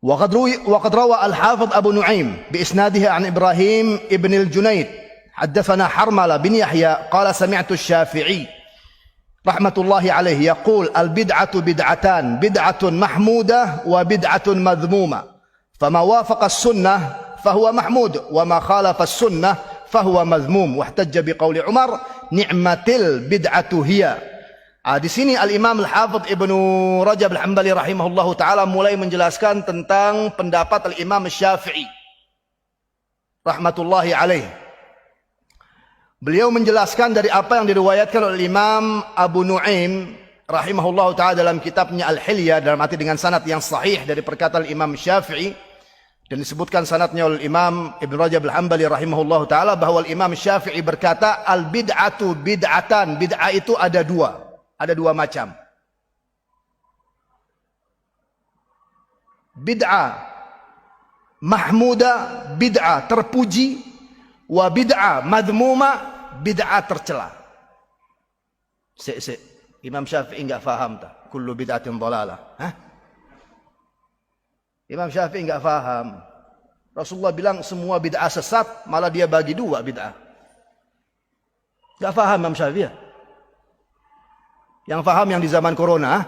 وقد روى الحافظ أبو نعيم بإسناده عن إبراهيم ابن الجنيد حدثنا حرملة بن يحيى قال سمعت الشافعي رحمة الله عليه يقول البدعة بدعتان بدعة محمودة وبدعة مذمومة فما وافق السنة فهو محمود وما خالف السنة فهو مذموم واحتج بقول عمر نعمة البدعة هي. Di sini Al-Imam Al-Hafidh Ibnu Rajab Al-Hambali rahimahullahu taala mulai menjelaskan tentang pendapat Al-Imam Syafi'i rahmatullahi alaih. Beliau menjelaskan dari apa yang diriwayatkan oleh Imam Abu Nuaim rahimahullahu taala dalam kitabnya Al-Hilya, dalam arti dengan sanad yang sahih dari perkataan Imam Syafi'i, dan disebutkan sanadnya oleh Imam Ibnu Rajab Al-Hambali rahimahullahu taala bahwa Imam Syafi'i berkata al-bid'atu bid'atan, bid'ah itu ada dua macam. Bid'ah mahmuda, bid'ah terpuji, wa bid'ah madhmuma, bid'ah tercela. Imam Syafi'i enggak faham tak? Kullu bid'atin dhalalah. Imam Syafi'i enggak faham. Rasulullah bilang semua bid'ah sesat, malah dia bagi dua bid'ah. Enggak faham Imam Syafi'i. Yang faham yang di zaman corona.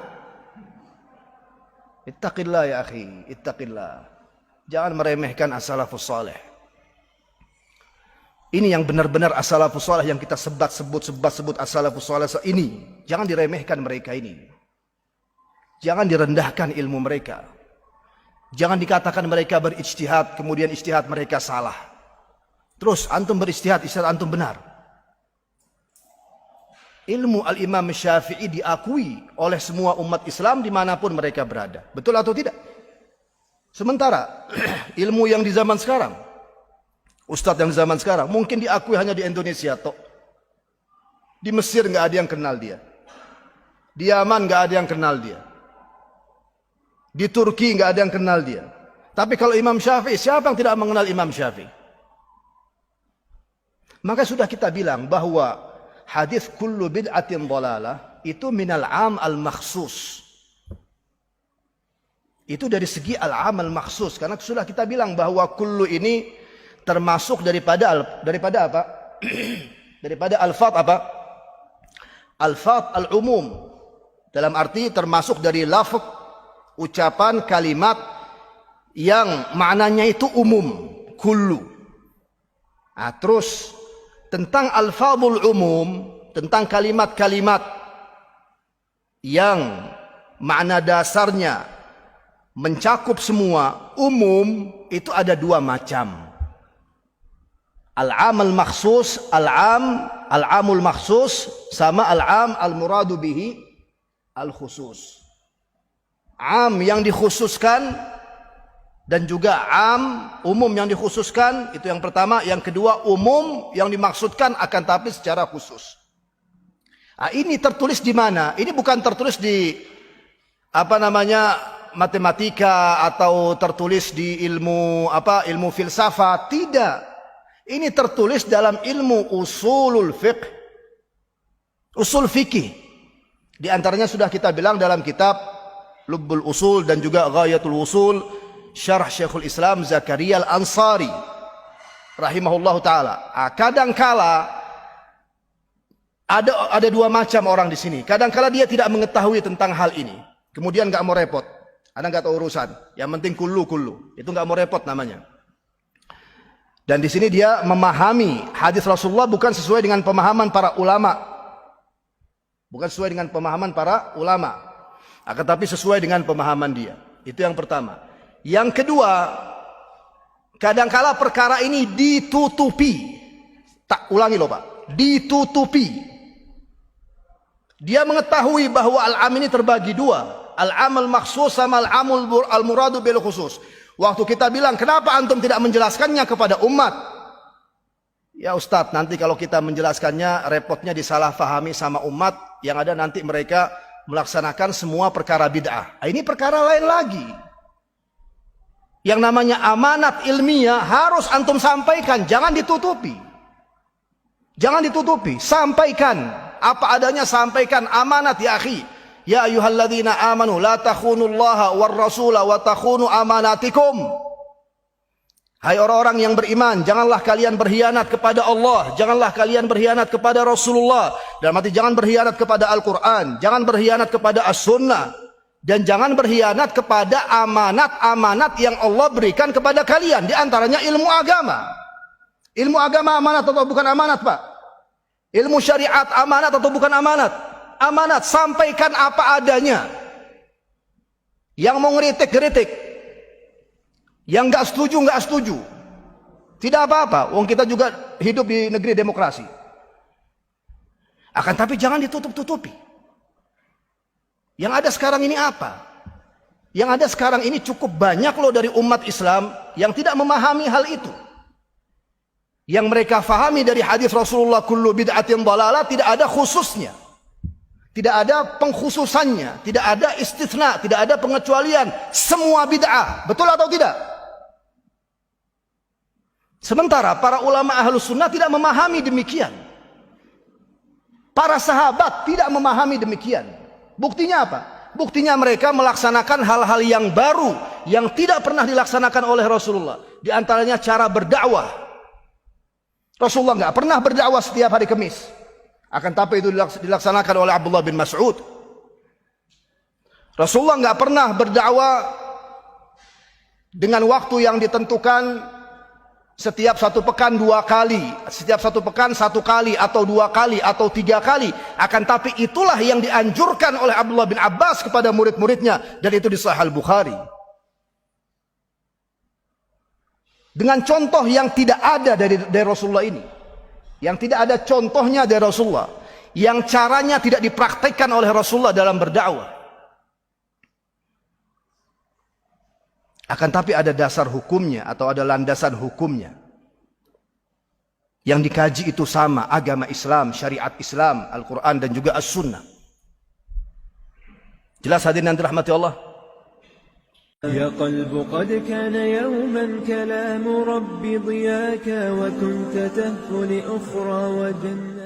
Ittaqillah ya akhi, ittaqillah. Jangan meremehkan as-salafus salih. Ini yang benar-benar as-salafus salih yang kita sebut as-salafus salih ini. Jangan diremehkan mereka ini. Jangan direndahkan ilmu mereka. Jangan dikatakan mereka berijtihad, kemudian ijtihad mereka salah. Terus antum berijtihad, ijtihad antum benar. Ilmu Al-Imam Syafi'i diakui oleh semua umat Islam dimanapun mereka berada. Betul atau tidak? Sementara ilmu yang di zaman sekarang, ustadz yang di zaman sekarang, mungkin diakui hanya di Indonesia toh. Di Mesir nggak ada yang kenal dia. Di Yaman nggak ada yang kenal dia. Di Turki nggak ada yang kenal dia. Tapi kalau Imam Syafi'i, siapa yang tidak mengenal Imam Syafi'i? Maka sudah kita bilang bahwa hadis kullu bid'atin dhalalah itu minal am al makhsus. Itu dari segi al am al makhsus, karena sudah kita bilang bahwa kullu ini termasuk daripada apa? Daripada alfaz apa? Alfaz al umum. Dalam arti termasuk dari lafaz, ucapan, kalimat yang maknanya itu umum, kullu. Nah, terus tentang alfazul umum, tentang kalimat-kalimat yang makna dasarnya mencakup semua, umum, itu ada dua macam. Al-am al-makhsus, al-amul makhsus, sama al-am al-muradu bihi al-khusus. Am yang dikhususkan dan juga am, umum yang dikhususkan, itu yang pertama. Yang kedua, umum yang dimaksudkan akan tapi secara khusus. Nah, ini tertulis di mana? Ini bukan tertulis di matematika atau tertulis di ilmu filsafat, tidak. Ini tertulis dalam ilmu usulul fiqh. Usul fikih. Di antaranya sudah kita bilang dalam kitab Lubbul Usul dan juga Ghayatul Usul Syarah Syekhul Islam Zakaria Al-Ansari rahimahullah ta'ala. Kadangkala ada dua macam orang di sini. Kadangkala dia tidak mengetahui tentang hal ini, kemudian nggak mau repot. Anda nggak tahu urusan. Yang penting kullu. Itu nggak mau repot namanya. Dan di sini dia memahami hadis Rasulullah bukan sesuai dengan pemahaman para ulama. Bukan sesuai dengan pemahaman para ulama. Akan tapi sesuai dengan pemahaman dia. Itu yang pertama. Yang kedua, kadangkala perkara ini ditutupi. Tak ulangi loh Pak, ditutupi. Dia mengetahui bahwa al-am ini terbagi dua, al-am al-makhsus sama al-amul al-muradu bil khusus. Waktu kita bilang, kenapa antum tidak menjelaskannya kepada umat? Ya Ustadz, nanti kalau kita menjelaskannya, repotnya disalah fahami sama umat, yang ada nanti mereka melaksanakan semua perkara bid'ah. Ini perkara lain lagi. Yang namanya amanat ilmiah harus antum sampaikan, jangan ditutupi. Jangan ditutupi, sampaikan apa adanya, sampaikan amanat ya akhi. Ya ayyuhalladzina amanu la takhunullaha war rasula wa takhunu amanatikum. Hai orang-orang yang beriman, janganlah kalian berkhianat kepada Allah, janganlah kalian berkhianat kepada Rasulullah, dan jangan berkhianat kepada Al-Quran, jangan berkhianat kepada As-Sunnah, dan jangan berkhianat kepada amanat-amanat yang Allah berikan kepada kalian, di antaranya ilmu agama. Ilmu agama amanat atau bukan amanat, Pak? Ilmu syariat amanat atau bukan amanat? Amanat, sampaikan apa adanya. Yang mau ngeritik-ngeritik, yang nggak setuju. Tidak apa-apa, wong kita juga hidup di negeri demokrasi. Akan tapi jangan ditutup-tutupi. Yang ada sekarang ini apa? Yang ada sekarang ini cukup banyak loh dari umat Islam yang tidak memahami hal itu. Yang mereka fahami dari hadis Rasulullah, kullu bid'atin dhalalah, tidak ada khususnya. Tidak ada pengkhususannya, tidak ada istitsna, tidak ada pengecualian. Semua bid'ah, betul atau tidak? Sementara para ulama ahlus sunnah tidak memahami demikian. Para sahabat tidak memahami demikian. Buktinya apa? Buktinya mereka melaksanakan hal-hal yang baru yang tidak pernah dilaksanakan oleh Rasulullah. Di antaranya cara berdakwah. Rasulullah nggak pernah berdakwah setiap hari Kamis. Akan tapi itu dilaksanakan oleh Abdullah bin Mas'ud. Rasulullah nggak pernah berdakwah dengan waktu yang ditentukan setiap satu pekan 2 kali, setiap satu pekan 1 kali, atau 2 kali, atau 3 kali. Akan tapi itulah yang dianjurkan oleh Abdullah bin Abbas kepada murid-muridnya, dan itu di Sahih Al-Bukhari. Dengan contoh yang tidak ada dari Rasulullah ini, yang tidak ada contohnya dari Rasulullah, yang caranya tidak dipraktekkan oleh Rasulullah dalam berdakwah. Akan tapi ada dasar hukumnya atau ada landasan hukumnya. Yang dikaji itu sama, agama Islam, syariat Islam, Al-Quran dan juga As-Sunnah. Jelas hadirin yang dirahmati Allah? يا قلب قد كان يوما كلام ربي ضياك وكنت تهفو لأخرى وجنة